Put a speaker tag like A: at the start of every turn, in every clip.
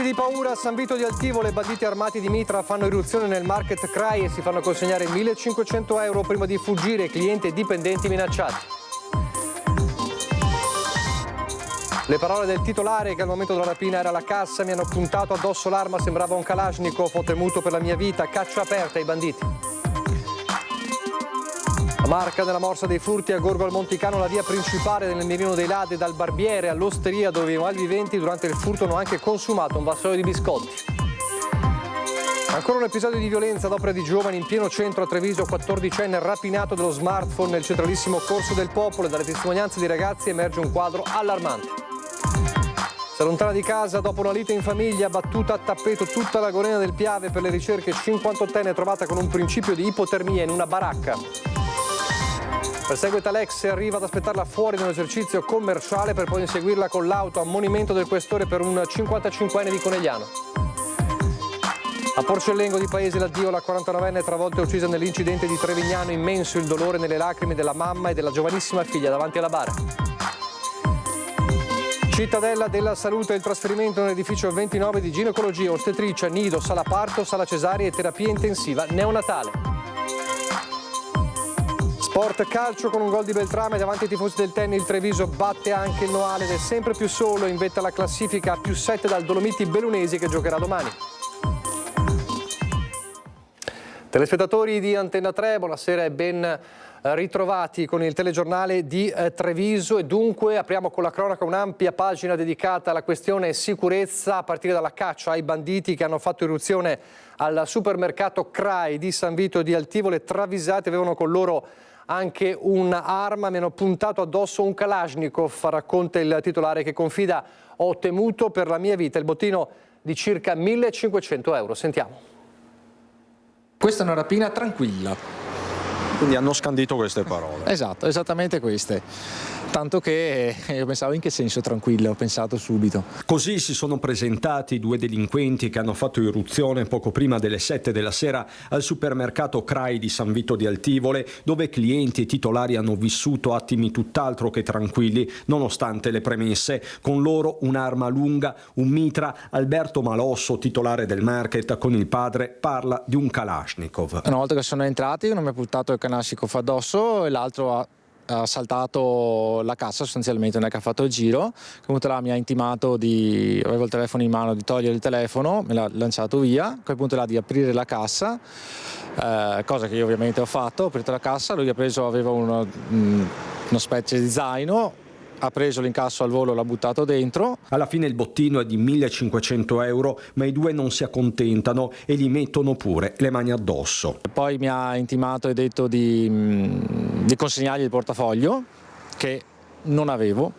A: di paura a San Vito di Altivole, banditi armati di mitra fanno irruzione nel market CRAI e si fanno consegnare 1.500 euro prima di fuggire, clienti e dipendenti minacciati. Le parole del titolare, che al momento della rapina era alla cassa: mi hanno puntato addosso l'arma, sembrava un Kalashnikov, ho temuto per la mia vita, caccia aperta ai banditi. A Marca, nella morsa dei furti a Gorgo al Monticano, la via principale nel mirino dei ladri, dal barbiere all'osteria, dove i malviventi durante il furto hanno anche consumato un vassoio di biscotti. Ancora un episodio di violenza ad opera di giovani in pieno centro a Treviso, 14enne rapinato dello smartphone nel centralissimo Corso del Popolo. Dalle testimonianze di ragazzi emerge un quadro allarmante. Si allontana di casa dopo una lite in famiglia, battuta a tappeto tutta la Gorena del Piave per le ricerche, 58enne trovata con un principio di ipotermia in una baracca. Perseguita l'ex e arriva ad aspettarla fuori da un esercizio commerciale per poi inseguirla con l'auto. Ammonimento del questore per un 55enne di Conegliano. A Porcellengo di Paese l'addio, la 49enne travolta e uccisa nell'incidente di Trevignano. Immenso il dolore nelle lacrime della mamma e della giovanissima figlia davanti alla bara. Cittadella della Salute, il trasferimento nell'edificio 29 di ginecologia, ostetricia, nido, sala parto, sala cesaria e terapia intensiva neonatale. Sport calcio, con un gol di Beltrame davanti ai tifosi del Tenni, il Treviso batte anche il Noale ed è sempre più solo, in vetta alla classifica a +7 dal Dolomiti Bellunesi, che giocherà domani. Telespettatori di Antenna 3, buonasera e ben ritrovati con il telegiornale di Treviso, e dunque apriamo con la cronaca un'ampia pagina dedicata alla questione sicurezza, a partire dalla caccia ai banditi che hanno fatto irruzione al supermercato CRAI di San Vito di Altivole. Travisati, avevano con loro anche un'arma, mi hanno puntato addosso un Kalashnikov, racconta il titolare, che confida: ho temuto per la mia vita. Il bottino di circa 1.500 euro. Sentiamo.
B: Questa è una rapina tranquilla.
C: Quindi hanno scandito queste parole.
B: Esatto, esattamente queste. Tanto che io pensavo: in che senso tranquilla? Ho pensato subito.
C: Così si sono presentati due delinquenti che hanno fatto irruzione poco prima delle 7 della sera al supermercato CRAI di San Vito di Altivole, dove clienti e titolari hanno vissuto attimi tutt'altro che tranquilli, nonostante le premesse. Con loro un'arma lunga, un mitra. Alberto Malosso, titolare del market, con il padre, parla di un Kalashnikov.
B: Una volta che sono entrati, uno mi ha puntato il Kalashnikov addosso e l'altro ha saltato la cassa sostanzialmente, non è che ha fatto il giro. Comunque là mi ha intimato avevo il telefono in mano, di togliere il telefono, me l'ha lanciato via. A quel punto là di aprire la cassa, cosa che io ovviamente ho fatto. Ho aperto la cassa, lui aveva una specie di zaino, ha preso l'incasso al volo, l'ha buttato dentro.
C: Alla fine il bottino è di 1.500 euro, ma i due non si accontentano e gli mettono pure le mani addosso.
B: Poi mi ha intimato e detto di consegnargli il portafoglio, che non avevo,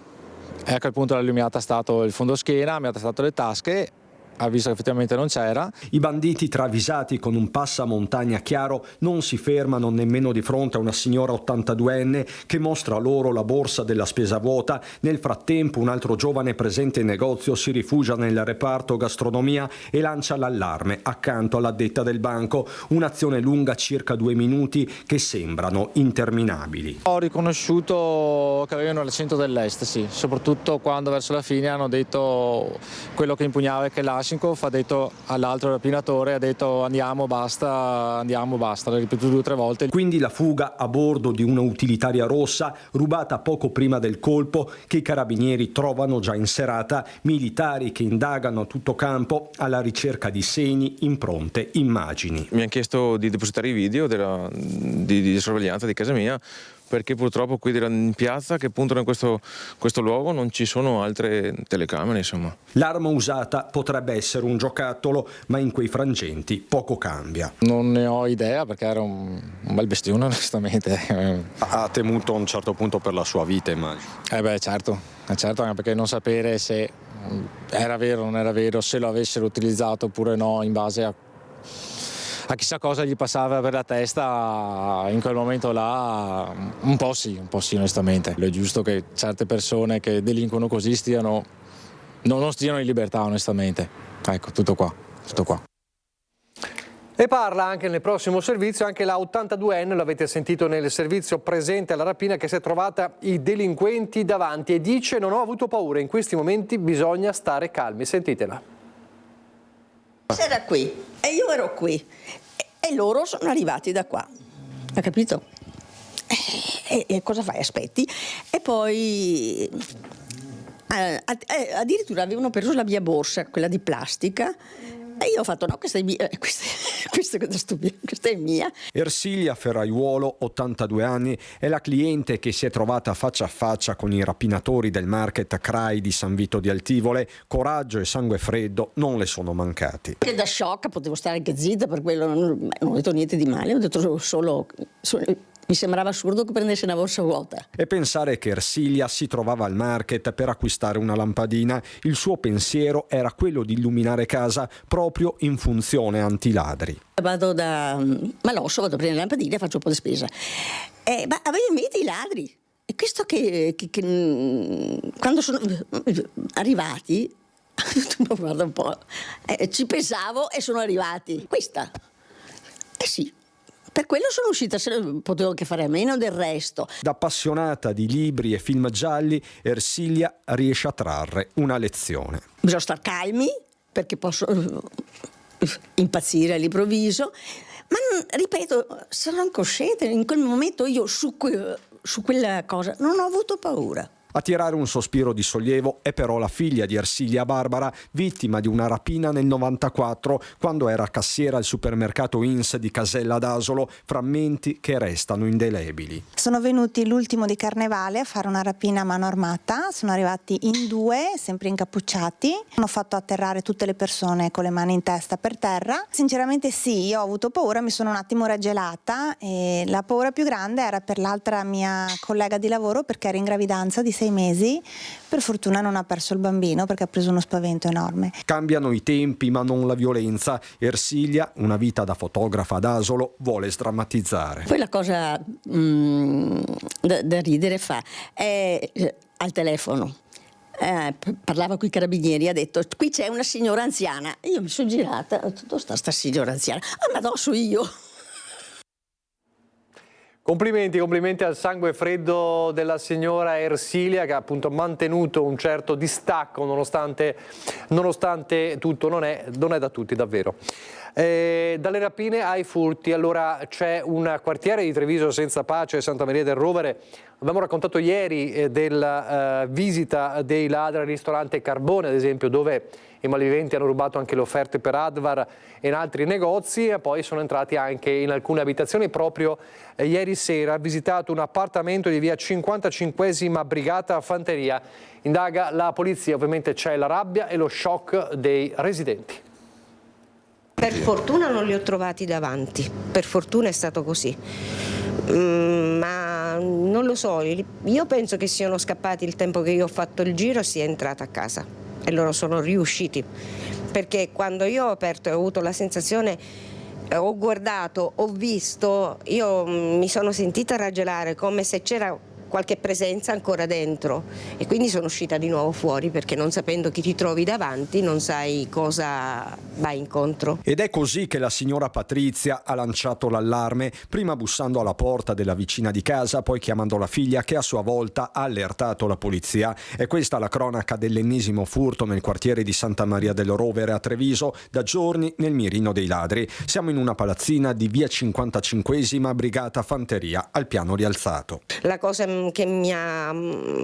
B: e a quel punto lui mi ha tastato il fondoschiena, mi ha tastato le tasche, ha visto che effettivamente non c'era.
C: I banditi, travisati con un passamontagna chiaro, non si fermano nemmeno di fronte a una signora 82enne che mostra loro la borsa della spesa vuota. Nel frattempo un altro giovane presente in negozio si rifugia nel reparto gastronomia e lancia l'allarme accanto all'addetta del banco. Un'azione lunga circa 2 minuti che sembrano interminabili.
B: Ho riconosciuto che avevano l'accento dell'est, sì, soprattutto quando verso la fine hanno detto quello che impugnava, che l'ha ha detto all'altro rapinatore, ha detto andiamo, basta, l'ha ripetuto 2 o 3 volte.
C: Quindi la fuga a bordo di una utilitaria rossa, rubata poco prima del colpo, che i carabinieri trovano già in serata. Militari che indagano a tutto campo alla ricerca di segni, impronte, immagini.
D: Mi hanno chiesto di depositare i video di sorveglianza di casa mia, perché purtroppo qui in piazza, che puntano in questo luogo, non ci sono altre telecamere, insomma. L'arma
C: usata potrebbe essere un giocattolo, ma in quei frangenti poco cambia.
B: Non ne ho idea, perché era un bel bestione, onestamente.
C: Ha temuto a un certo punto per la sua vita, immagino.
B: Certo, anche perché non sapere se era vero o non era vero, se lo avessero utilizzato oppure no, in base a chissà cosa gli passava per la testa in quel momento là, un po' sì onestamente. È giusto che certe persone che delinquono così non stiano in libertà, onestamente. Ecco, tutto qua.
A: E parla anche nel prossimo servizio anche la 82enne, l'avete sentito nel servizio presente alla rapina, che si è trovata i delinquenti davanti e dice: non ho avuto paura, in questi momenti bisogna stare calmi. Sentitela.
E: casa era qui e io ero qui e loro sono arrivati da qua, hai capito? E cosa fai? Aspetti e poi addirittura avevano preso la mia borsa, quella di plastica, e io ho fatto no, questa è mia, questa è mia.
C: Ersilia Ferraiuolo, 82 anni, è la cliente che si è trovata faccia a faccia con i rapinatori del market CRAI di San Vito di Altivole. Coraggio e sangue freddo non le sono mancati.
E: E da shock potevo stare anche zitta, per quello non ho detto niente di male, ho detto solo mi sembrava assurdo che prendesse una borsa vuota.
C: E pensare che Ersilia si trovava al market per acquistare una lampadina, il suo pensiero era quello di illuminare casa proprio in funzione antiladri.
E: Vado da Maloscio, vado a prendere la lampadina e faccio un po' di spesa. Ma avevo in mente i ladri. E questo che quando sono arrivati, guarda un po', ci pensavo e sono arrivati. Questa. Sì. Per quello sono uscita, potevo anche fare a meno del resto.
C: Da appassionata di libri e film gialli, Ersilia riesce a trarre una lezione.
E: Bisogna star calmi, perché posso impazzire all'improvviso, ma ripeto, sono incosciente, in quel momento io su quella cosa non ho avuto paura.
C: A tirare un sospiro di sollievo è però la figlia di Ersilia, Barbara, vittima di una rapina nel 94 quando era cassiera al supermercato Ins di Casella d'Asolo, frammenti che restano indelebili.
F: Sono venuti l'ultimo di Carnevale a fare una rapina a mano armata, sono arrivati in 2, sempre incappucciati, hanno fatto atterrare tutte le persone con le mani in testa per terra. Sinceramente sì, io ho avuto paura, mi sono un attimo raggelata e la paura più grande era per l'altra mia collega di lavoro perché era in gravidanza di 6 mesi, per fortuna non ha perso il bambino perché ha preso uno spavento enorme.
C: Cambiano i tempi ma non la violenza. Ersilia, una vita da fotografa ad Asolo, vuole sdrammatizzare.
E: Poi la cosa da ridere fa è al telefono. Parlava con i carabinieri, ha detto qui c'è una signora anziana. Io mi sono girata, ho detto dove sta sta signora anziana? Ma addosso io.
A: Complimenti al sangue freddo della signora Ersilia, che ha appunto mantenuto un certo distacco nonostante tutto, non è da tutti davvero. Dalle rapine ai furti, allora c'è un quartiere di Treviso senza pace, Santa Maria del Rovere. Abbiamo raccontato ieri della visita dei ladri al ristorante Carbone, ad esempio, dove i malviventi hanno rubato anche le offerte per Advar e in altri negozi, e poi sono entrati anche in alcune abitazioni. Proprio ieri sera ha visitato un appartamento di via 55esima Brigata Fanteria. Indaga la polizia, ovviamente c'è la rabbia e lo shock dei residenti.
G: Per fortuna non li ho trovati davanti, per fortuna è stato così. Ma non lo so, io penso che siano scappati il tempo che io ho fatto il giro e sia entrata a casa e loro sono riusciti, perché quando io ho aperto e ho avuto la sensazione, ho guardato, ho visto, io mi sono sentita raggelare come se c'era qualche presenza ancora dentro e quindi sono uscita di nuovo fuori, perché non sapendo chi ti trovi davanti non sai cosa vai incontro.
C: Ed è così che la signora Patrizia ha lanciato l'allarme, prima bussando alla porta della vicina di casa, poi chiamando la figlia che a sua volta ha allertato la polizia. È questa la cronaca dell'ennesimo furto nel quartiere di Santa Maria del Rovere a Treviso, da giorni nel mirino dei ladri. Siamo in una palazzina di via 55esima Brigata Fanteria al piano rialzato.
G: La cosa che mi ha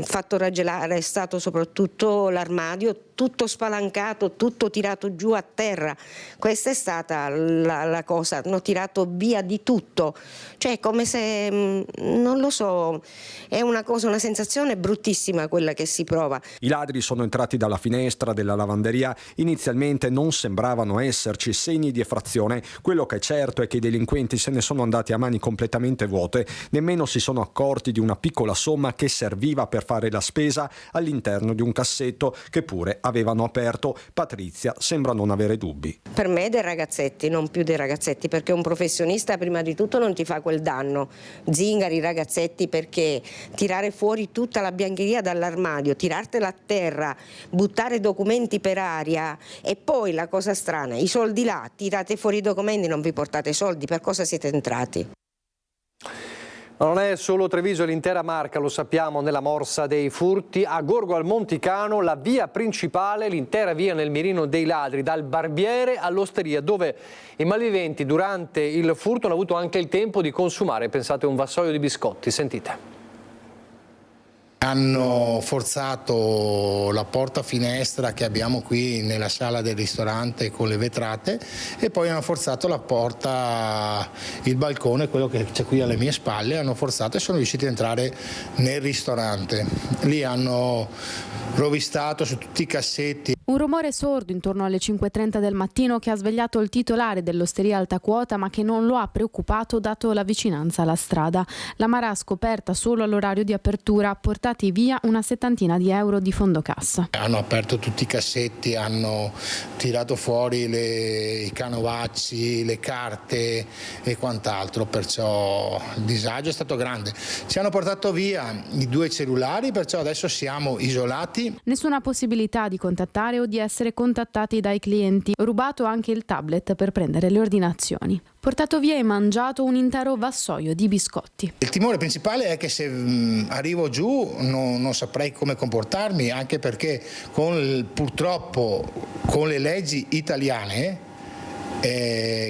G: fatto raggelare è stato soprattutto l'armadio, tutto spalancato, tutto tirato giù a terra. Questa è stata la cosa, hanno tirato via di tutto, cioè come se, non lo so, è una cosa, una sensazione bruttissima quella che si prova.
C: I ladri sono entrati dalla finestra della lavanderia, inizialmente non sembravano esserci segni di effrazione, quello che è certo è che i delinquenti se ne sono andati a mani completamente vuote, nemmeno si sono accorti di una piccola somma che serviva per fare la spesa all'interno di un cassetto che pure avevano aperto. Patrizia sembra non avere dubbi.
G: Per me dei ragazzetti, non più dei ragazzetti, perché un professionista prima di tutto non ti fa quel danno. Zingari, ragazzetti, perché tirare fuori tutta la biancheria dall'armadio, tirartela a terra, buttare documenti per aria, e poi la cosa strana, i soldi là, tirate fuori i documenti, non vi portate soldi, per cosa siete entrati?
A: Non è solo Treviso, l'intera Marca, lo sappiamo, nella morsa dei furti. A Gorgo al Monticano la via principale, l'intera via nel mirino dei ladri, dal barbiere all'osteria, dove i malviventi durante il furto hanno avuto anche il tempo di consumare, pensate, un vassoio di biscotti. Sentite.
H: Hanno forzato la porta finestra che abbiamo qui nella sala del ristorante con le vetrate e poi hanno forzato la porta, il balcone, quello che c'è qui alle mie spalle, hanno forzato e sono riusciti ad entrare nel ristorante. Lì hanno rovistato su tutti i cassetti.
I: Un rumore sordo intorno alle 5:30 del mattino che ha svegliato il titolare dell'osteria Alta Quota, ma che non lo ha preoccupato dato la vicinanza alla strada. La Mara ha scoperta solo all'orario di apertura, portati via una settantina di euro di fondo cassa.
H: Hanno aperto tutti i cassetti, hanno tirato fuori i canovacci, le carte e quant'altro, perciò il disagio è stato grande. Ci hanno portato via i 2 cellulari, perciò adesso siamo isolati.
I: Nessuna possibilità di contattare o di essere contattati dai clienti. Rubato anche il tablet per prendere le ordinazioni. Portato via e mangiato un intero vassoio di biscotti.
H: Il timore principale è che se arrivo giù non saprei come comportarmi, anche perché purtroppo con le leggi italiane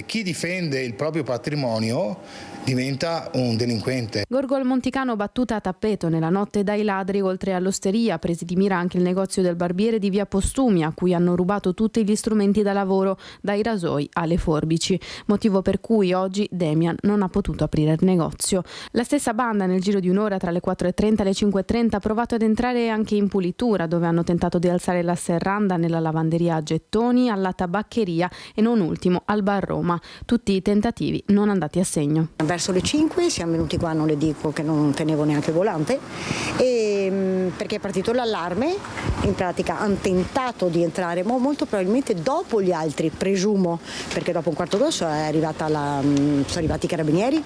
H: chi difende il proprio patrimonio diventa un delinquente.
I: Gorgo al Monticano battuta a tappeto nella notte dai ladri, oltre all'osteria, presi di mira anche il negozio del barbiere di via Postumia, a cui hanno rubato tutti gli strumenti da lavoro, dai rasoi alle forbici, motivo per cui oggi Demian non ha potuto aprire il negozio. La stessa banda nel giro di un'ora tra le 4:30 e le 5:30 ha provato ad entrare anche in pulitura, dove hanno tentato di alzare la serranda nella lavanderia a gettoni, alla tabaccheria e non ultimo al bar Roma. Tutti i tentativi non andati a segno.
E: Verso le 5 siamo venuti qua, non le dico che non tenevo neanche il volante, perché è partito l'allarme. In pratica hanno tentato di entrare, ma molto probabilmente dopo gli altri, presumo, perché dopo un quarto d'ora sono arrivati i carabinieri,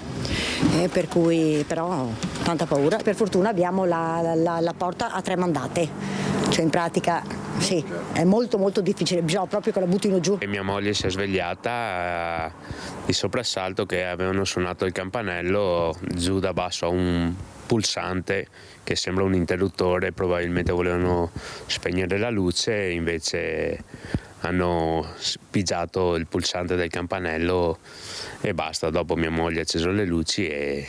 E: per cui però tanta paura. Per fortuna abbiamo la porta a 3 mandate, cioè in pratica sì, è molto molto difficile, bisogna proprio che la buttino giù.
J: E mia moglie si è svegliata di soprassalto che avevano suonato il campanello giù da basso a un pulsante che sembra un interruttore, probabilmente volevano spegnere la luce, invece hanno pigiato il pulsante del campanello e basta. Dopo mia moglie ha acceso le luci e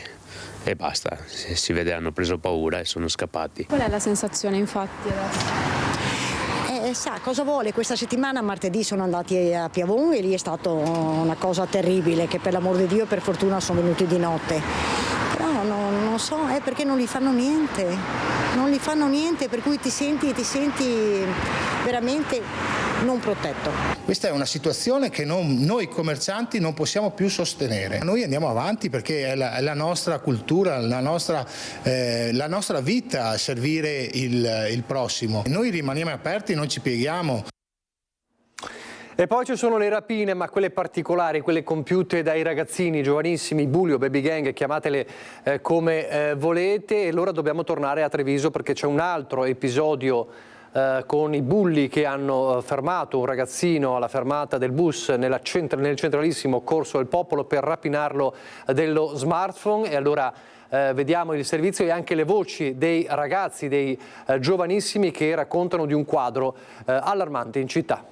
J: basta, si vede hanno preso paura e sono scappati.
I: Qual è la sensazione infatti adesso?
E: Sa cosa vuole, questa settimana martedì sono andati a Piavon e lì è stata una cosa terribile, che per l'amor di Dio per fortuna sono venuti di notte, però non so, è perché non gli fanno niente, per cui ti senti veramente non protetto.
H: Questa è una situazione che noi commercianti non possiamo più sostenere. Noi andiamo avanti perché è la nostra cultura, la nostra vita servire il prossimo. Noi rimaniamo aperti, non ci pieghiamo.
A: E poi ci sono le rapine, ma quelle particolari, quelle compiute dai ragazzini giovanissimi, bulli o baby gang, chiamatele come volete. E allora dobbiamo tornare a Treviso perché c'è un altro episodio con i bulli che hanno fermato un ragazzino alla fermata del bus nel centralissimo Corso del Popolo per rapinarlo dello smartphone. E allora vediamo il servizio e anche le voci dei ragazzi, dei giovanissimi che raccontano di un quadro allarmante in città.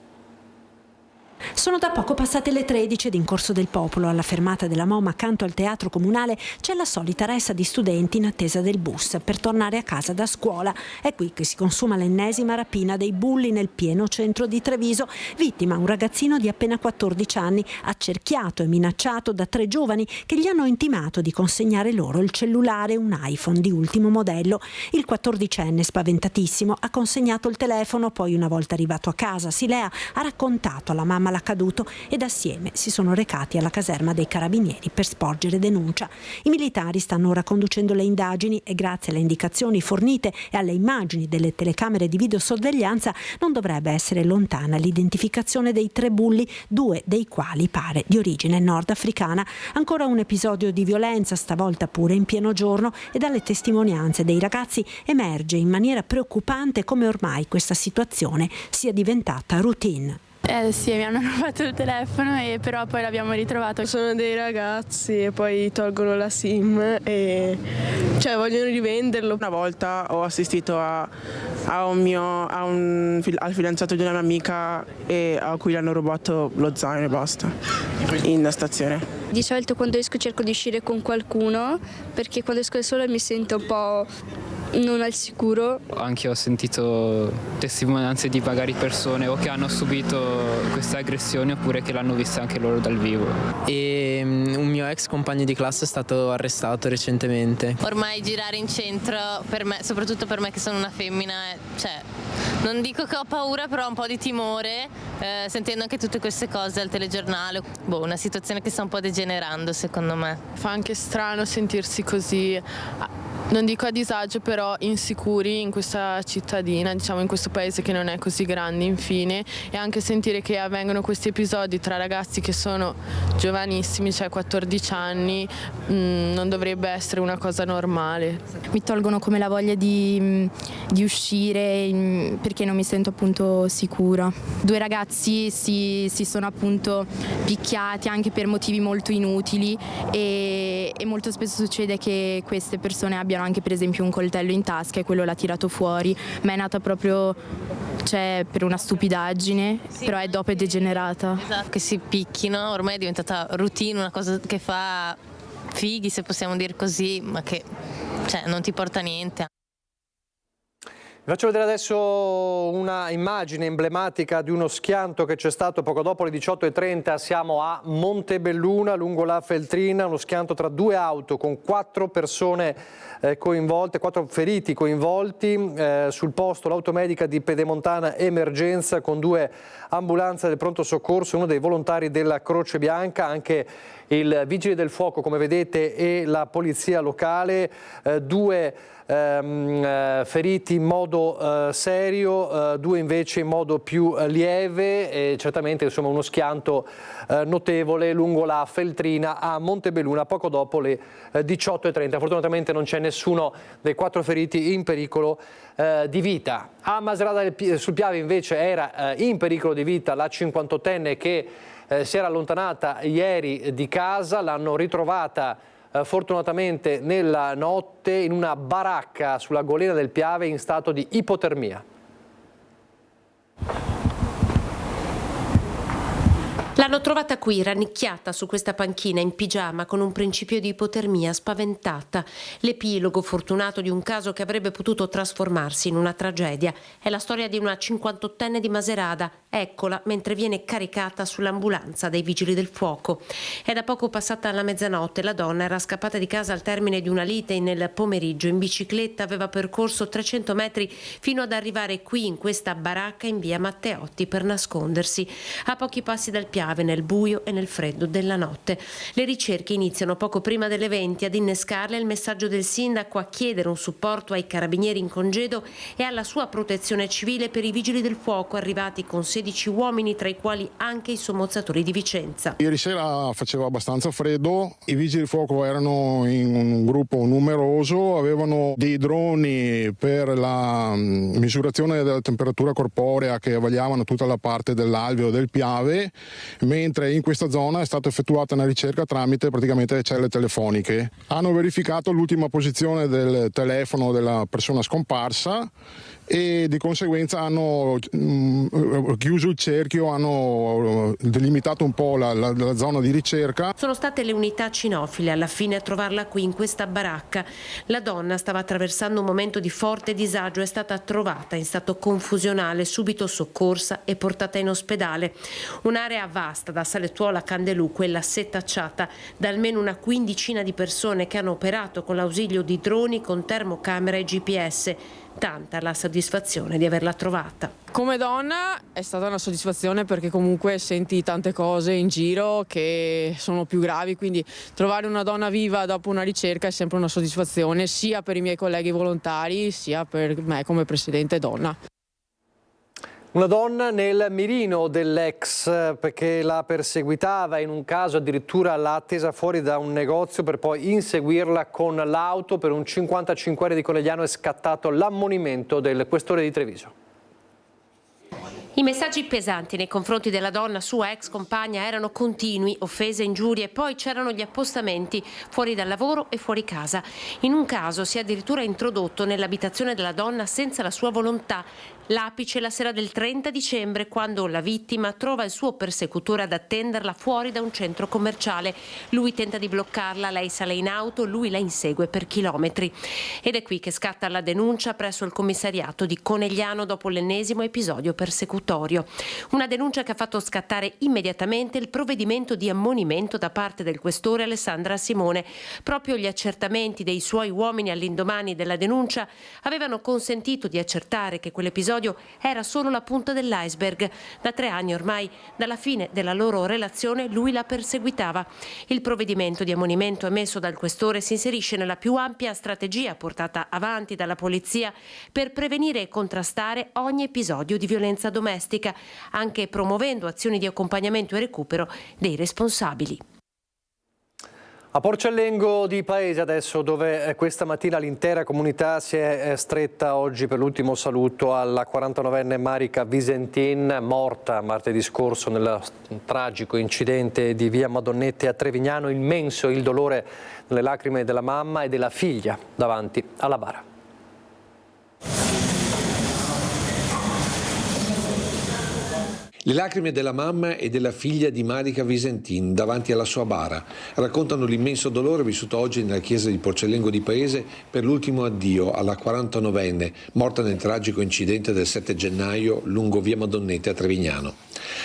K: Sono da poco passate le 13 ed in Corso del Popolo, alla fermata della Moma accanto al teatro comunale, c'è la solita ressa di studenti in attesa del bus per tornare a casa da scuola. È qui che si consuma l'ennesima rapina dei bulli nel pieno centro di Treviso. Vittima un ragazzino di appena 14 anni, accerchiato e minacciato da 3 giovani che gli hanno intimato di consegnare loro il cellulare, un iPhone di ultimo modello. Il 14enne, spaventatissimo, ha consegnato il telefono, poi una volta arrivato a casa Silea ha raccontato alla mamma l'accaduto ed assieme si sono recati alla caserma dei carabinieri per sporgere denuncia. I militari stanno ora conducendo le indagini e grazie alle indicazioni fornite e alle immagini delle telecamere di videosorveglianza non dovrebbe essere lontana l'identificazione dei 3 bulli, 2 dei quali pare di origine nordafricana. Ancora un episodio di violenza, stavolta pure in pieno giorno, e dalle testimonianze dei ragazzi emerge in maniera preoccupante come ormai questa situazione sia diventata routine.
L: Sì, mi hanno rubato il telefono e però poi l'abbiamo ritrovato.
M: Sono dei ragazzi e poi tolgono la SIM e vogliono rivenderlo. Una volta ho assistito al fidanzato di una mia amica a cui hanno rubato lo zaino e basta, in stazione.
L: Di solito quando esco cerco di uscire con qualcuno perché quando esco da sola mi sento un po' non al sicuro.
N: Anche ho sentito testimonianze di magari persone o che hanno subito queste aggressioni oppure che l'hanno vista anche loro dal vivo.
O: E un mio ex compagno di classe è stato arrestato recentemente.
P: Ormai girare in centro, per me, soprattutto per me che sono una femmina, non dico che ho paura, però ho un po' di timore, sentendo anche tutte queste cose al telegiornale. Una situazione che sta un po' degenerando secondo me.
L: Fa anche strano sentirsi così, non dico a disagio, però insicuri in questa cittadina, diciamo in questo paese che non è così grande infine, e anche sentire che avvengono questi episodi tra ragazzi che sono giovanissimi, 14 anni, non dovrebbe essere una cosa normale.
I: Mi tolgono come la voglia di uscire perché non mi sento appunto sicura. 2 ragazzi si sono appunto picchiati anche per motivi molto inutili e molto spesso succede che queste persone abbiano anche per esempio un coltello in tasca e quello l'ha tirato fuori, ma è nata proprio per una stupidaggine, sì, però dopo è degenerata.
P: Esatto, che si picchino, ormai è diventata routine, una cosa che fa fighi se possiamo dire così, ma che non ti porta a niente.
A: Vi faccio vedere adesso una immagine emblematica di uno schianto che c'è stato poco dopo le 18:30. Siamo a Montebelluna, lungo la Feltrina, uno schianto tra 2 auto con 4 persone coinvolte, 4 feriti coinvolti. Sul posto l'automedica di Pedemontana Emergenza con 2 ambulanze del pronto soccorso, uno dei volontari della Croce Bianca, anche il vigile del fuoco come vedete e la polizia locale, 2 feriti in modo serio, 2 invece in modo più lieve, e certamente insomma uno schianto notevole lungo la Feltrina a Montebelluna poco dopo le 18:30. Fortunatamente non c'è nessuno dei 4 feriti in pericolo di vita. A Macerata sul Piave invece era in pericolo di vita la 58enne che si era allontanata ieri di casa, l'hanno ritrovata fortunatamente nella notte in una baracca sulla golena del Piave in stato di ipotermia.
Q: L'hanno trovata qui, rannicchiata su questa panchina in pigiama con un principio di ipotermia, spaventata. L'epilogo fortunato di un caso che avrebbe potuto trasformarsi in una tragedia. È la storia di una 58enne di Macerata. Eccola mentre viene caricata sull'ambulanza dei vigili del fuoco. È da poco passata la mezzanotte. La donna era scappata di casa al termine di una lite e nel pomeriggio in bicicletta aveva percorso 300 metri fino ad arrivare qui in questa baracca in via Matteotti per nascondersi. A pochi passi dal Piave, nel buio e nel freddo della notte. Le ricerche iniziano poco prima delle 20. Ad innescarle il messaggio del sindaco a chiedere un supporto ai carabinieri in congedo e alla sua protezione civile per i vigili del fuoco arrivati con 16 uomini, tra i quali anche i sommozzatori di Vicenza.
R: Ieri sera faceva abbastanza freddo, i vigili del fuoco erano in un gruppo numeroso, avevano dei droni per la misurazione della temperatura corporea che vagliavano tutta la parte dell'alveo del Piave, mentre in questa zona è stata effettuata una ricerca tramite praticamente le celle telefoniche. Hanno verificato l'ultima posizione del telefono della persona scomparsa e di conseguenza hanno chiuso il cerchio, hanno delimitato un po' la zona di ricerca.
Q: Sono state le unità cinofile alla fine a trovarla qui in questa baracca. La donna stava attraversando un momento di forte disagio, è stata trovata in stato confusionale, subito soccorsa e portata in ospedale. Un'area vasta da Salettuola a Candelù, quella setacciata da almeno una quindicina di persone che hanno operato con l'ausilio di droni con termocamera e GPS. Tanta la soddisfazione di averla trovata.
M: Come donna è stata una soddisfazione perché comunque senti tante cose in giro che sono più gravi, quindi trovare una donna viva dopo una ricerca è sempre una soddisfazione, sia per i miei colleghi volontari sia per me come presidente donna.
A: Una donna nel mirino dell'ex perché la perseguitava, in un caso addirittura l'ha attesa fuori da un negozio per poi inseguirla con l'auto. Per un 55enne di Conegliano è scattato l'ammonimento del questore di Treviso.
Q: I messaggi pesanti nei confronti della donna, sua ex compagna, erano continui, offese, ingiurie, poi c'erano gli appostamenti fuori dal lavoro e fuori casa. In un caso si è addirittura introdotto nell'abitazione della donna senza la sua volontà. L'apice la sera del 30 dicembre, quando la vittima trova il suo persecutore ad attenderla fuori da un centro commerciale. Lui tenta di bloccarla, lei sale in auto, lui la insegue per chilometri. Ed è qui che scatta la denuncia presso il commissariato di Conegliano dopo l'ennesimo episodio persecutorio. Una denuncia che ha fatto scattare immediatamente il provvedimento di ammonimento da parte del questore Alessandra Simone. Proprio gli accertamenti dei suoi uomini all'indomani della denuncia avevano consentito di accertare che quell'episodio era solo la punta dell'iceberg. Da 3 anni ormai, dalla fine della loro relazione, lui la perseguitava. Il provvedimento di ammonimento emesso dal questore si inserisce nella più ampia strategia portata avanti dalla polizia per prevenire e contrastare ogni episodio di violenza domestica, anche promuovendo azioni di accompagnamento e recupero dei responsabili.
A: A Porcellengo di Paese adesso, dove questa mattina l'intera comunità si è stretta oggi per l'ultimo saluto alla 49enne Marica Visentin, morta martedì scorso nel tragico incidente di via Madonnette a Trevignano. Immenso il dolore nelle lacrime della mamma e della figlia davanti alla bara.
S: Le lacrime della mamma e della figlia di Marica Visentin davanti alla sua bara raccontano l'immenso dolore vissuto oggi nella chiesa di Porcellengo di Paese per l'ultimo addio alla 49enne, morta nel tragico incidente del 7 gennaio lungo via Madonnette a Trevignano.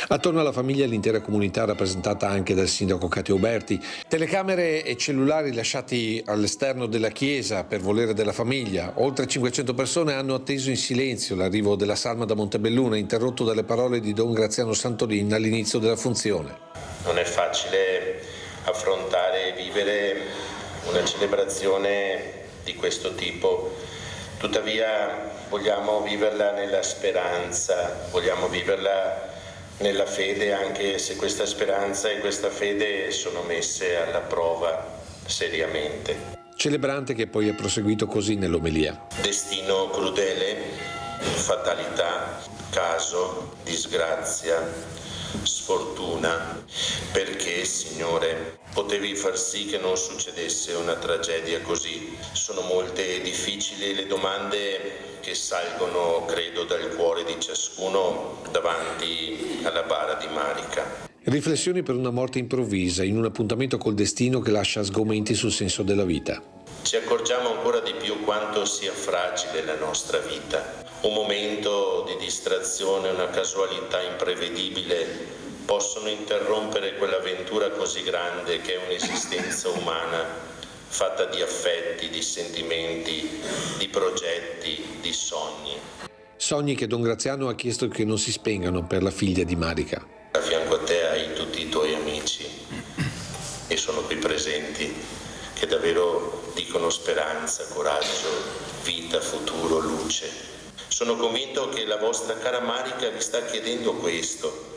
S: Attorno alla famiglia l'intera comunità rappresentata anche dal sindaco Katia Uberti. Telecamere e cellulari lasciati all'esterno della chiesa per volere della famiglia. Oltre 500 persone hanno atteso in silenzio l'arrivo della salma da Montebelluna, interrotto dalle parole di Don Graziano Santolin all'inizio della funzione.
T: Non è facile affrontare e vivere una celebrazione di questo tipo, tuttavia vogliamo viverla nella speranza, vogliamo viverla nella fede, anche se questa speranza e questa fede sono messe alla prova seriamente.
S: Celebrante che poi è proseguito così nell'omelia.
T: Destino crudele, fatalità, caso, disgrazia, sfortuna. Perché, Signore, potevi far sì che non succedesse una tragedia così? Sono molte e difficili le domande che salgono, credo, dal cuore di ciascuno davanti alla bara di Marica.
S: Riflessioni per una morte improvvisa, in un appuntamento col destino che lascia sgomenti sul senso della vita.
T: Ci accorgiamo ancora di più quanto sia fragile la nostra vita. Un momento di distrazione, una casualità imprevedibile possono interrompere quell'avventura così grande che è un'esistenza umana, fatta di affetti, di sentimenti, di progetti, di sogni.
S: Sogni che Don Graziano ha chiesto che non si spengano per la figlia di Marica.
T: A fianco a te hai tutti i tuoi amici e sono qui presenti che davvero dicono speranza, coraggio, vita, futuro, luce. Sono convinto che la vostra cara Marica vi sta chiedendo questo,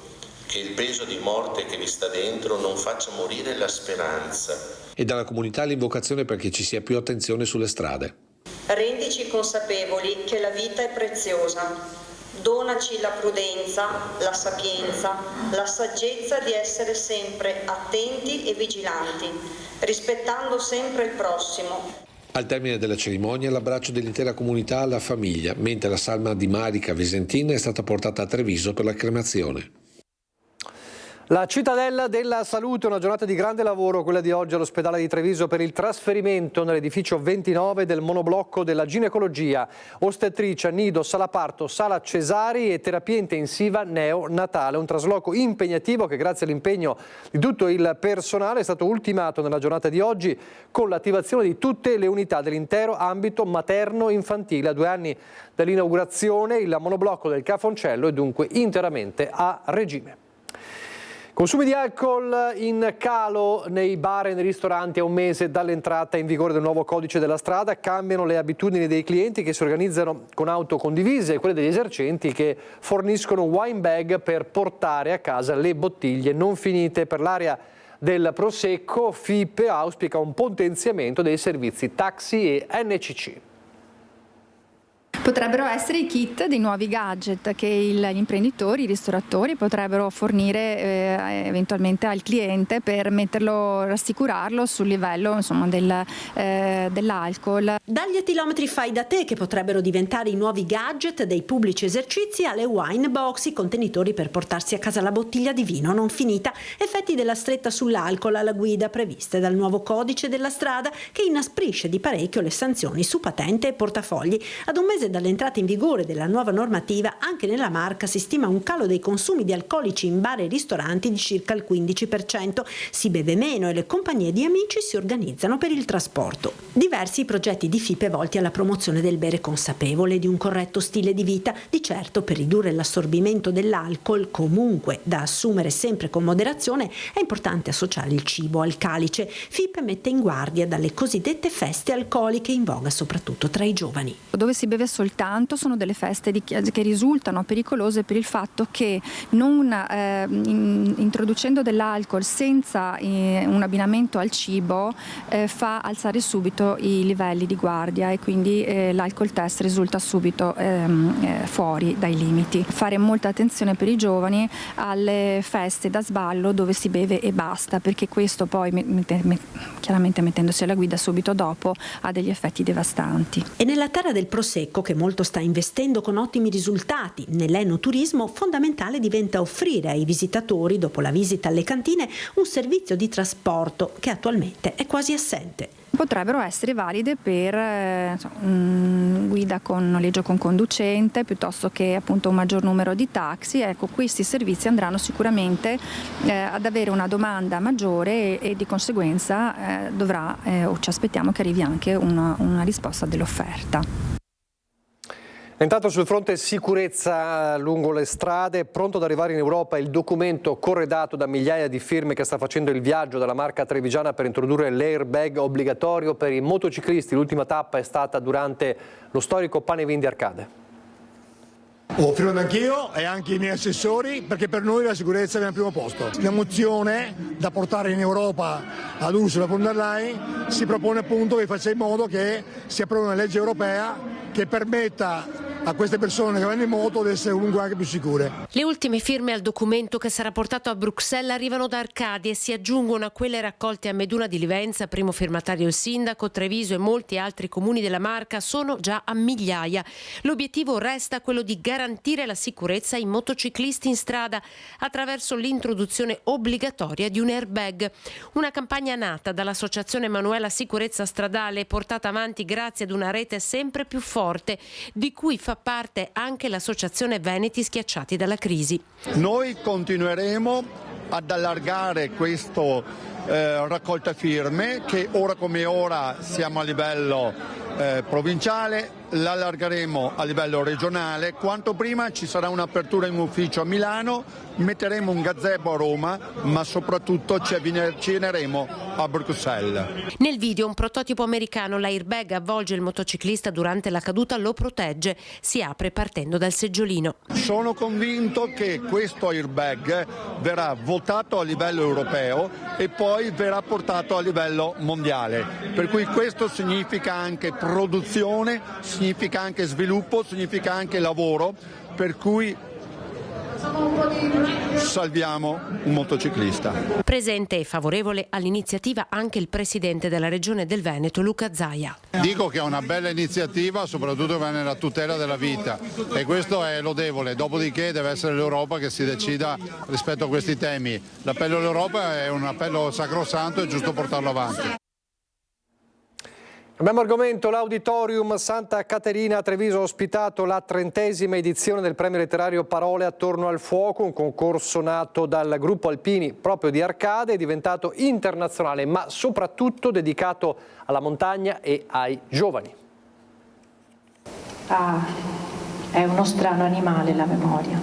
T: che il peso di morte che vi sta dentro non faccia morire la speranza.
S: E dalla comunità l'invocazione perché ci sia più attenzione sulle strade.
U: Rendici consapevoli che la vita è preziosa. Donaci la prudenza, la sapienza, la saggezza di essere sempre attenti e vigilanti, rispettando sempre il prossimo.
S: Al termine della cerimonia l'abbraccio dell'intera comunità alla famiglia, mentre la salma di Marica Visentin è stata portata a Treviso per la cremazione.
A: La cittadella della salute, una giornata di grande lavoro, quella di oggi all'ospedale di Treviso per il trasferimento nell'edificio 29 del monoblocco della ginecologia, ostetricia, nido, sala parto, sala cesari e terapia intensiva neonatale. Un trasloco impegnativo che grazie all'impegno di tutto il personale è stato ultimato nella giornata di oggi con l'attivazione di tutte le unità dell'intero ambito materno-infantile. A 2 anni dall'inaugurazione il monoblocco del Cafoncello è dunque interamente a regime. Consumi di alcol in calo nei bar e nei ristoranti a 1 mese dall'entrata in vigore del nuovo codice della strada. Cambiano le abitudini dei clienti che si organizzano con auto condivise e quelle degli esercenti che forniscono wine bag per portare a casa le bottiglie non finite. Per l'area del Prosecco, FIP auspica un potenziamento dei servizi taxi e NCC.
D: Potrebbero essere i kit dei nuovi gadget che gli imprenditori, i ristoratori potrebbero fornire eventualmente al cliente per rassicurarlo sul livello insomma, dell'alcol.
K: Dagli etilometri fai da te che potrebbero diventare i nuovi gadget dei pubblici esercizi alle wine box, i contenitori per portarsi a casa la bottiglia di vino non finita, effetti della stretta sull'alcol alla guida previste dal nuovo codice della strada che inasprisce di parecchio le sanzioni su patente e portafogli. Ad un mese dall'entrata in vigore della nuova normativa, anche nella Marca si stima un calo dei consumi di alcolici in bar e ristoranti di circa il 15%. Si beve meno e le compagnie di amici si organizzano per il trasporto. Diversi i progetti di FIPE volti alla promozione del bere consapevole, di un corretto stile di vita, di certo per ridurre l'assorbimento dell'alcol, comunque da assumere sempre con moderazione. È importante associare il cibo al calice. FIPE mette in guardia dalle cosiddette feste alcoliche in voga soprattutto tra i giovani.
D: Dove si beve soltanto sono delle feste che risultano pericolose per il fatto che introducendo dell'alcol senza un abbinamento al cibo fa alzare subito i livelli di guardia e quindi l'alcol test risulta subito fuori dai limiti. Fare molta attenzione per i giovani alle feste da sballo dove si beve e basta, perché questo poi chiaramente mettendosi alla guida subito dopo ha degli effetti devastanti.
K: E nella terra del prosecco, che molto sta investendo con ottimi risultati nell'enoturismo, fondamentale diventa offrire ai visitatori, dopo la visita alle cantine, un servizio di trasporto che attualmente è quasi assente.
D: Potrebbero essere valide per guida con noleggio con conducente piuttosto che appunto un maggior numero di taxi. Ecco, questi servizi andranno sicuramente ad avere una domanda maggiore e di conseguenza dovrà o ci aspettiamo che arrivi anche una risposta dell'offerta.
A: Intanto sul fronte sicurezza lungo le strade, pronto ad arrivare in Europa il documento corredato da migliaia di firme che sta facendo il viaggio dalla Marca trevigiana per introdurre l'airbag obbligatorio per i motociclisti. L'ultima tappa è stata durante lo storico Panevin di Arcade.
V: Ho firmato anch'io e anche i miei assessori, perché per noi la sicurezza è al primo posto. La mozione da portare in Europa ad Ursula von der Leyen si propone appunto che faccia in modo che si approvi una legge europea che permetta a queste persone che vanno in moto ad essere comunque anche più sicure.
Q: Le ultime firme al documento che sarà portato a Bruxelles arrivano da Arcadi e si aggiungono a quelle raccolte a Meduna di Livenza, primo firmatario il sindaco, Treviso e molti altri comuni della Marca sono già a migliaia. L'obiettivo resta quello di garantire la sicurezza ai motociclisti in strada attraverso l'introduzione obbligatoria di un airbag. Una campagna nata dall'Associazione Emanuela Sicurezza Stradale e portata avanti grazie ad una rete sempre più forte, di cui fa parte anche l'associazione Veneti Schiacciati dalla Crisi.
W: Noi continueremo ad allargare questo raccolta firme, che ora come ora siamo a livello provinciale, l'allargeremo a livello regionale. Quanto prima ci sarà un'apertura in ufficio a Milano, metteremo un gazebo a Roma, ma soprattutto ci avvicineremo a Bruxelles.
Q: Nel video un prototipo americano, l'airbag avvolge il motociclista durante la caduta, lo protegge, si apre partendo dal seggiolino.
W: Sono convinto che questo airbag verrà votato a livello europeo e poi verrà portato a livello mondiale, per cui questo significa anche produzione, significa anche sviluppo, significa anche lavoro, per cui salviamo un motociclista.
Q: Presente e favorevole all'iniziativa anche il presidente della Regione del Veneto, Luca Zaia.
R: Dico che è una bella iniziativa, soprattutto va nella tutela della vita, e questo è lodevole. Dopodiché deve essere l'Europa che si decida rispetto a questi temi. L'appello all'Europa è un appello sacrosanto, è giusto portarlo avanti.
A: Abbiamo argomento l'Auditorium Santa Caterina a Treviso ha ospitato la 30ª edizione del premio letterario Parole attorno al fuoco, un concorso nato dal gruppo Alpini proprio di Arcade, è diventato internazionale ma soprattutto dedicato alla montagna e ai giovani.
X: È uno strano animale la memoria.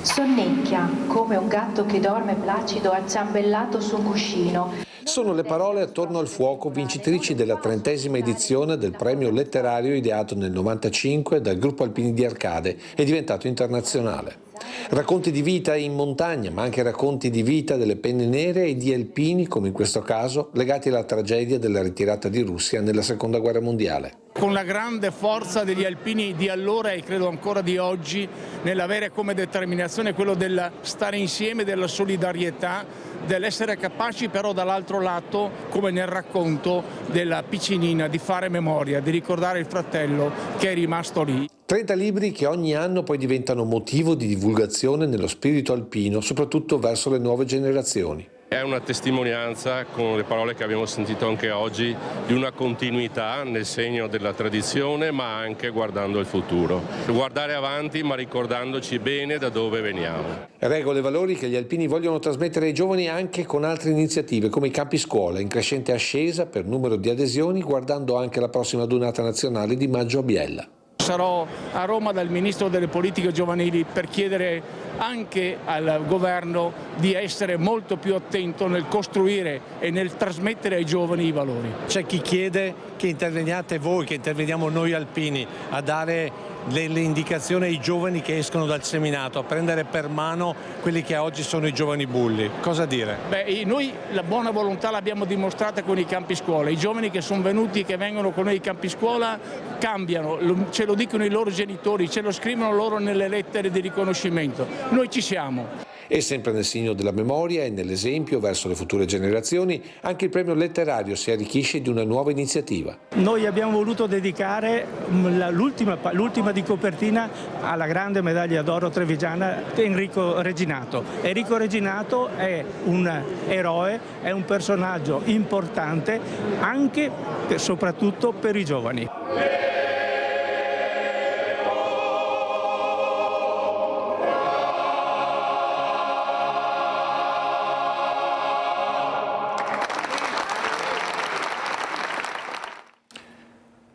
X: Sonnecchia come un gatto che dorme placido azzambellato su un cuscino.
S: Sono le parole attorno al fuoco, vincitrici della 30ª edizione del premio letterario ideato nel 1995 dal gruppo Alpini di Arcade e diventato internazionale. Racconti di vita in montagna, ma anche racconti di vita delle penne nere e di alpini, come in questo caso, legati alla tragedia della ritirata di Russia nella Seconda Guerra Mondiale.
V: con la grande forza degli alpini di allora e credo ancora di oggi, nell'avere come determinazione quello del stare insieme, della solidarietà, dell'essere capaci però dall'altro lato, come nel racconto della piccinina, di fare memoria, di ricordare il fratello che è rimasto lì.
S: 30 libri che ogni anno poi diventano motivo di divulgazione nello spirito alpino, soprattutto verso le nuove generazioni.
B: È una testimonianza, con le parole che abbiamo sentito anche oggi, di una continuità nel segno della tradizione, ma anche guardando il futuro. Guardare avanti, ma ricordandoci bene da dove veniamo.
S: Regole e valori che gli alpini vogliono trasmettere ai giovani anche con altre iniziative, come i campi scuola, in crescente ascesa per numero di adesioni, guardando anche la prossima adunata nazionale di maggio a Biella.
V: Sarò a Roma dal Ministro delle Politiche Giovanili per chiedere anche al Governo di essere molto più attento nel costruire e nel trasmettere ai giovani i valori.
C: C'è chi chiede che interveniate voi, che interveniamo noi alpini a dare le indicazioni ai giovani che escono dal seminato, a prendere per mano quelli che oggi sono i giovani bulli. Cosa dire?
V: Noi la buona volontà l'abbiamo dimostrata con i campi scuola. I giovani che sono venuti, che vengono con noi ai campi scuola, cambiano, ce lo dicono i loro genitori, ce lo scrivono loro nelle lettere di riconoscimento. Noi ci siamo.
S: E sempre nel segno della memoria e nell'esempio verso le future generazioni, anche il premio letterario si arricchisce di una nuova iniziativa.
V: Noi abbiamo voluto dedicare l'ultima di copertina alla grande medaglia d'oro trevigiana Enrico Reginato. Enrico Reginato è un eroe, è un personaggio importante anche e soprattutto per i giovani.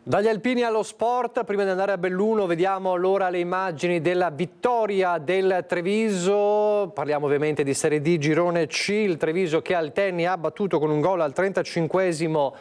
A: Dagli alpini allo sport, prima di andare a Belluno vediamo allora le immagini della vittoria del Treviso. Parliamo ovviamente di Serie D Girone C, il Treviso che al Tenni ha battuto con un gol al 35esimo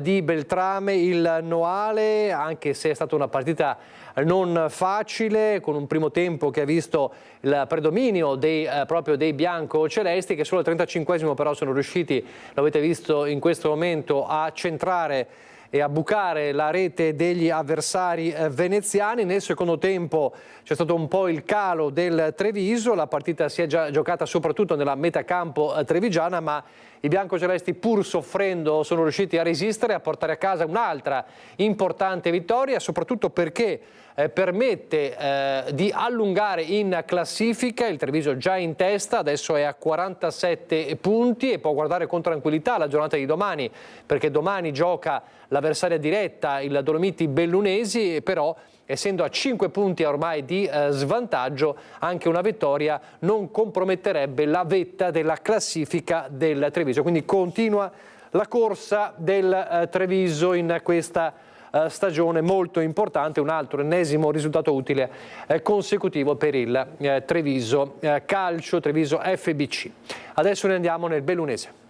A: di Beltrame il Noale, anche se è stata una partita non facile, con un primo tempo che ha visto il predominio proprio dei bianco-celesti, che solo al 35esimo però sono riusciti, lo avete visto in questo momento, a centrare e a bucare la rete degli avversari veneziani. Nel secondo tempo c'è stato un po' il calo del Treviso, la partita si è già giocata soprattutto nella metacampo trevigiana, ma i biancocelesti, pur soffrendo, sono riusciti a resistere, a portare a casa un'altra importante vittoria, soprattutto perché permette di allungare in classifica. Il Treviso già in testa, adesso è a 47 punti e può guardare con tranquillità la giornata di domani, perché domani gioca l'avversaria diretta, il Dolomiti Bellunesi, però essendo a 5 punti ormai di svantaggio, anche una vittoria non comprometterebbe la vetta della classifica del Treviso. Quindi continua la corsa del Treviso in questa stagione molto importante, un altro ennesimo risultato utile consecutivo per il Treviso Calcio, Treviso FBC. Adesso ne andiamo nel Bellunese.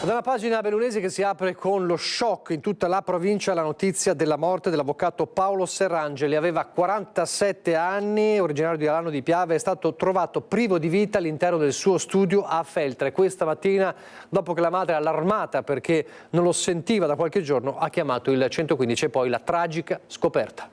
A: Da una pagina bellunese che si apre con lo shock in tutta la provincia, la notizia della morte dell'avvocato Paolo Serrangeli. Aveva 47 anni, originario di Alano di Piave, è stato trovato privo di vita all'interno del suo studio a Feltre. Questa mattina, dopo che la madre, allarmata perché non lo sentiva da qualche giorno, ha chiamato il 115 e poi la tragica scoperta.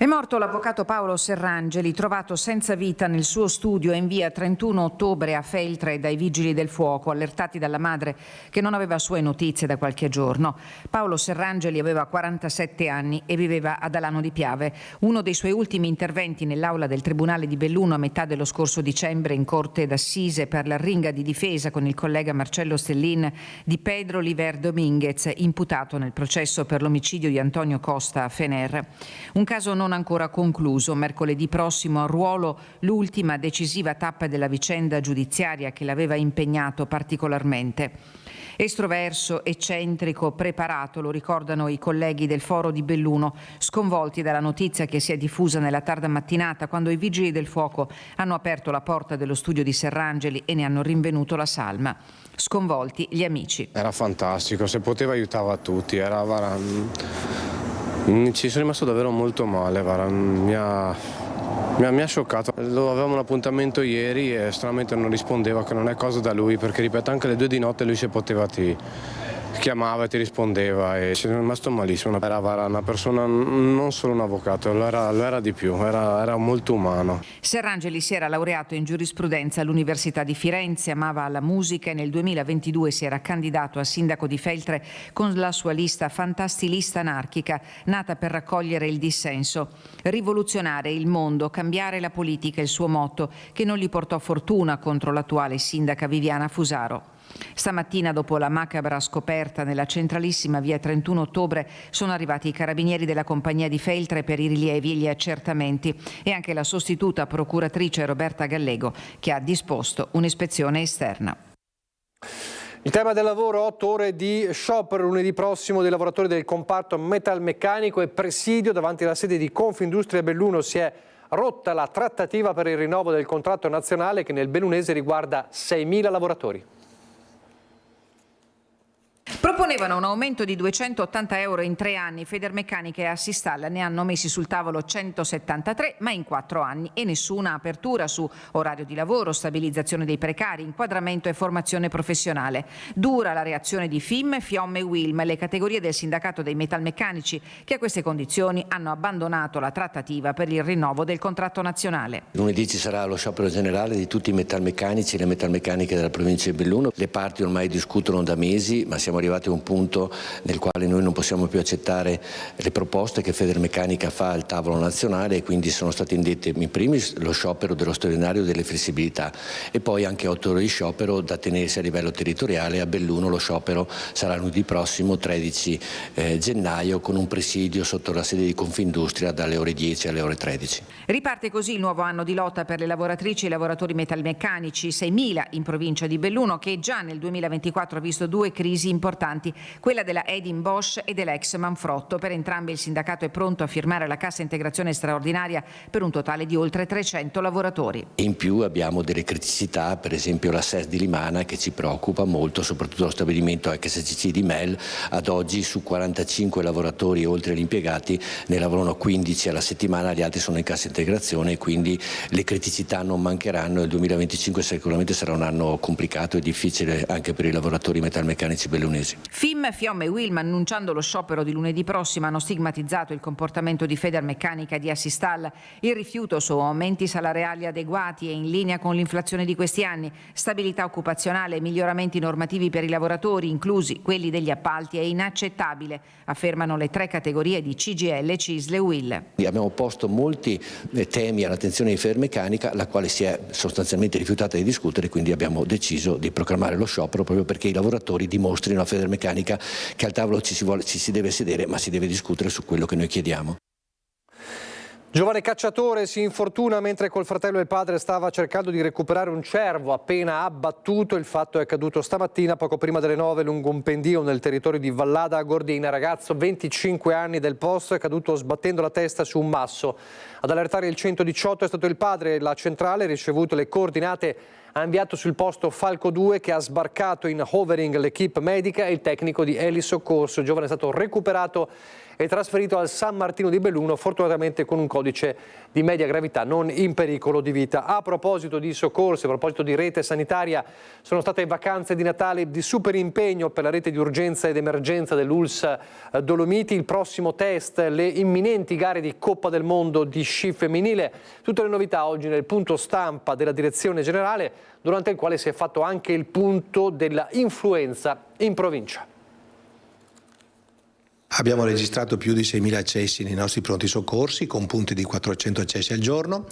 F: È morto l'avvocato Paolo Serrangeli, trovato senza vita nel suo studio in via 31 ottobre a Feltre dai vigili del fuoco, allertati dalla madre che non aveva sue notizie da qualche giorno. Paolo Serrangeli aveva 47 anni e viveva ad Alano di Piave. Uno dei suoi ultimi interventi nell'aula del Tribunale di Belluno a metà dello scorso dicembre in corte d'assise per l'arringa di difesa con il collega Marcello Stellin di Pedro Liver Dominguez, imputato nel processo per l'omicidio di Antonio Costa a Fener. Un caso non ancora concluso. Mercoledì prossimo a Ruolo l'ultima decisiva tappa della vicenda giudiziaria che l'aveva impegnato particolarmente. Estroverso, eccentrico, preparato, lo ricordano i colleghi del Foro di Belluno, sconvolti dalla notizia che si è diffusa nella tarda mattinata quando i vigili del fuoco hanno aperto la porta dello studio di Serrangeli e ne hanno rinvenuto la salma. Sconvolti gli amici.
G: Era fantastico, se poteva aiutava tutti, ci sono rimasto davvero molto male, mi ha Mi ha scioccato, avevamo un appuntamento ieri e stranamente non rispondeva, che non è cosa da lui, perché ripeto anche alle 2 di notte lui se poteva ti chiamava e ti rispondeva e ci sono rimasto malissimo. Era una persona, non solo un avvocato, lo era di più, era molto umano.
F: Serrangeli si era laureato in giurisprudenza all'Università di Firenze, amava la musica e nel 2022 si era candidato a sindaco di Feltre con la sua lista Fantastilista Anarchica, nata per raccogliere il dissenso. Rivoluzionare il mondo, cambiare la politica, il suo motto, che non gli portò fortuna contro l'attuale sindaca Viviana Fusaro. Stamattina, dopo la macabra scoperta nella centralissima via 31 ottobre, sono arrivati i carabinieri della compagnia di Feltre per i rilievi e gli accertamenti e anche la sostituta procuratrice Roberta Gallego, che ha disposto un'ispezione esterna.
A: Il tema del lavoro, 8 ore di sciopero lunedì prossimo dei lavoratori del comparto metalmeccanico e presidio davanti alla sede di Confindustria Belluno. Si è rotta la trattativa per il rinnovo del contratto nazionale che nel bellunese riguarda 6.000 lavoratori.
F: Proponevano un aumento di 280 euro in 3 anni. Federmeccanica e Assistal ne hanno messi sul tavolo 173, ma in 4 anni, e nessuna apertura su orario di lavoro, stabilizzazione dei precari, inquadramento e formazione professionale. Dura la reazione di FIM, FIOM e UILM, le categorie del sindacato dei metalmeccanici, che a queste condizioni hanno abbandonato la trattativa per il rinnovo del contratto nazionale.
E: Lunedì ci sarà lo sciopero generale di tutti i metalmeccanici e le metalmeccaniche della provincia di Belluno. Le parti ormai discutono da mesi, ma siamo arrivati a un punto nel quale noi non possiamo più accettare le proposte che Federmeccanica fa al tavolo nazionale, e quindi sono state indette in primis lo sciopero dello straordinario delle flessibilità e poi anche 8 ore di sciopero da tenersi a livello territoriale. A Belluno lo sciopero sarà lunedì prossimo 13 gennaio con un presidio sotto la sede di Confindustria dalle ore 10 alle ore 13.
F: Riparte così il nuovo anno di lotta per le lavoratrici e i lavoratori metalmeccanici, 6.000 in provincia di Belluno, che già nel 2024 ha visto 2 crisi importanti, quella della Edin Bosch e dell'ex Manfrotto. Per entrambe il sindacato è pronto a firmare la cassa integrazione straordinaria per un totale di oltre 300 lavoratori.
E: In più abbiamo delle criticità, per esempio la SES di Limana, che ci preoccupa molto, soprattutto lo stabilimento XCC di Mel. Ad oggi su 45 lavoratori oltre gli impiegati ne lavorano 15 alla settimana, gli altri sono in cassa integrazione, e quindi le criticità non mancheranno. Il 2025 sicuramente sarà un anno complicato e difficile anche per i lavoratori metalmeccanici bellunesi.
F: FIM, FIOM e UILM, annunciando lo sciopero di lunedì prossimo, hanno stigmatizzato il comportamento di Federmeccanica e di Assistal, il rifiuto su aumenti salariali adeguati e in linea con l'inflazione di questi anni, stabilità occupazionale e miglioramenti normativi per i lavoratori, inclusi quelli degli appalti, è inaccettabile, affermano le 3 categorie di CGL, CISL e UIL.
E: Abbiamo posto molti temi all'attenzione di Federmeccanica, la quale si è sostanzialmente rifiutata di discutere, quindi abbiamo deciso di proclamare lo sciopero proprio perché i lavoratori dimostrino a Federmeccanica che al tavolo ci si deve sedere, ma si deve discutere su quello che noi chiediamo.
A: Giovane cacciatore si infortuna mentre col fratello e il padre stava cercando di recuperare un cervo appena abbattuto. Il fatto è accaduto stamattina poco prima delle 9 lungo un pendio nel territorio di Vallada a Gordina. Ragazzo 25 anni del posto è caduto sbattendo la testa su un masso. Ad allertare il 118 è stato il padre. La centrale, ricevute le coordinate, ha inviato sul posto Falco 2 che ha sbarcato in hovering l'equipe medica e il tecnico di elisoccorso. Il giovane è stato recuperato e trasferito al San Martino di Belluno, fortunatamente con un codice di media gravità, non in pericolo di vita. A proposito di soccorsi, a proposito di rete sanitaria, sono state vacanze di Natale di super impegno per la rete di urgenza ed emergenza dell'ULSS Dolomiti. Il prossimo test, le imminenti gare di Coppa del Mondo di sci femminile. Tutte le novità oggi nel punto stampa della direzione generale, durante il quale si è fatto anche il punto della influenza in provincia.
H: Abbiamo registrato più di 6.000 accessi nei nostri pronti soccorsi, con punti di 400 accessi al giorno.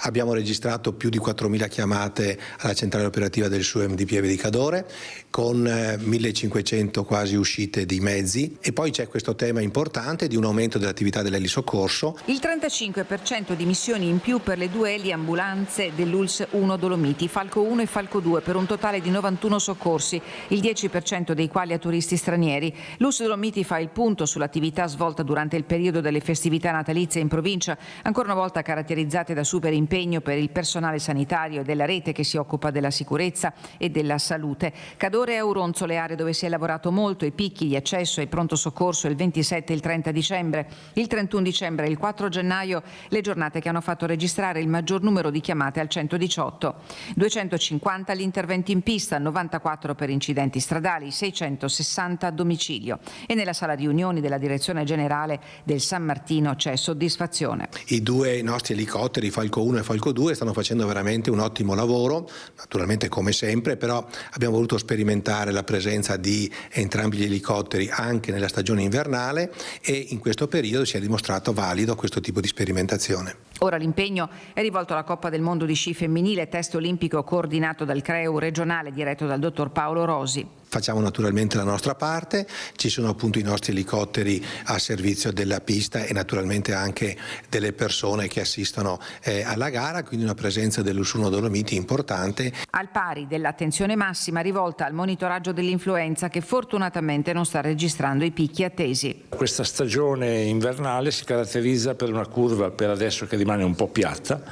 H: Abbiamo registrato più di 4.000 chiamate alla centrale operativa del SUEM di Pieve di Cadore, con 1.500 quasi uscite di mezzi. E poi c'è questo tema importante di un aumento dell'attività dell'elisoccorso.
F: Il 35% di missioni in più per le 2 eliambulanze dell'ULSS 1 Dolomiti, Falco 1 e Falco 2, per un totale di 91 soccorsi, il 10% dei quali a turisti stranieri. L'ULSS Dolomiti fa il punto sull'attività svolta durante il periodo delle festività natalizie in provincia, ancora una volta caratterizzate da super impegno per il personale sanitario e della rete che si occupa della sicurezza e della salute. Cadore e Auronzo, le aree dove si è lavorato molto, i picchi di accesso ai pronto soccorso il 27 e il 30 dicembre, il 31 dicembre e il 4 gennaio, le giornate che hanno fatto registrare il maggior numero di chiamate al 118. 250 gli interventi in pista, 94 per incidenti stradali, 660 a domicilio. E nella sala riunioni della Direzione Generale del San Martino c'è soddisfazione.
H: I due nostri elicotteri, Falco 1 e Falco 2, stanno facendo veramente un ottimo lavoro, naturalmente come sempre, però abbiamo voluto sperimentare la presenza di entrambi gli elicotteri anche nella stagione invernale e in questo periodo si è dimostrato valido questo tipo di sperimentazione.
F: Ora l'impegno è rivolto alla Coppa del Mondo di sci femminile, test olimpico coordinato dal CREU regionale diretto dal dottor Paolo Rosi.
H: Facciamo naturalmente la nostra parte, ci sono appunto i nostri elicotteri a servizio della pista e naturalmente anche delle persone che assistono alla gara, quindi una presenza dell'Usuno Dolomiti importante.
F: Al pari dell'attenzione massima rivolta al monitoraggio dell'influenza che fortunatamente non sta registrando i picchi attesi.
J: Questa stagione invernale si caratterizza per una curva per adesso che rimane un po' piatta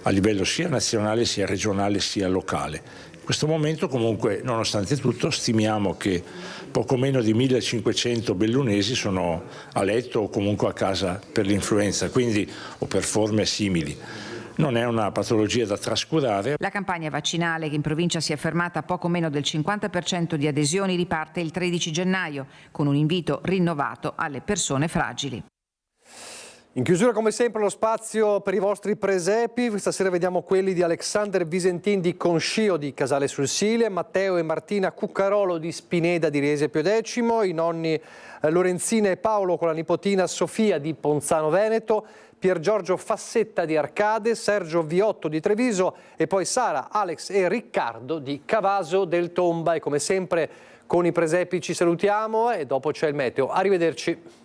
J: a livello sia nazionale sia regionale sia locale. In questo momento comunque, nonostante tutto, stimiamo che poco meno di 1500 bellunesi sono a letto o comunque a casa per l'influenza, quindi o per forme simili. Non è una patologia da trascurare.
F: La campagna vaccinale, che in provincia si è fermata a poco meno del 50% di adesioni, riparte il 13 gennaio con un invito rinnovato alle persone fragili.
A: In chiusura come sempre lo spazio per i vostri presepi, stasera vediamo quelli di Alexander Visentin di Conscio di Casale sul Sile, Matteo e Martina Cuccarolo di Spineda di Riesepio X, i nonni Lorenzina e Paolo con la nipotina Sofia di Ponzano Veneto, Pier Giorgio Fassetta di Arcade, Sergio Viotto di Treviso e poi Sara, Alex e Riccardo di Cavaso del Tomba. E come sempre con i presepi ci salutiamo e dopo c'è il meteo. Arrivederci.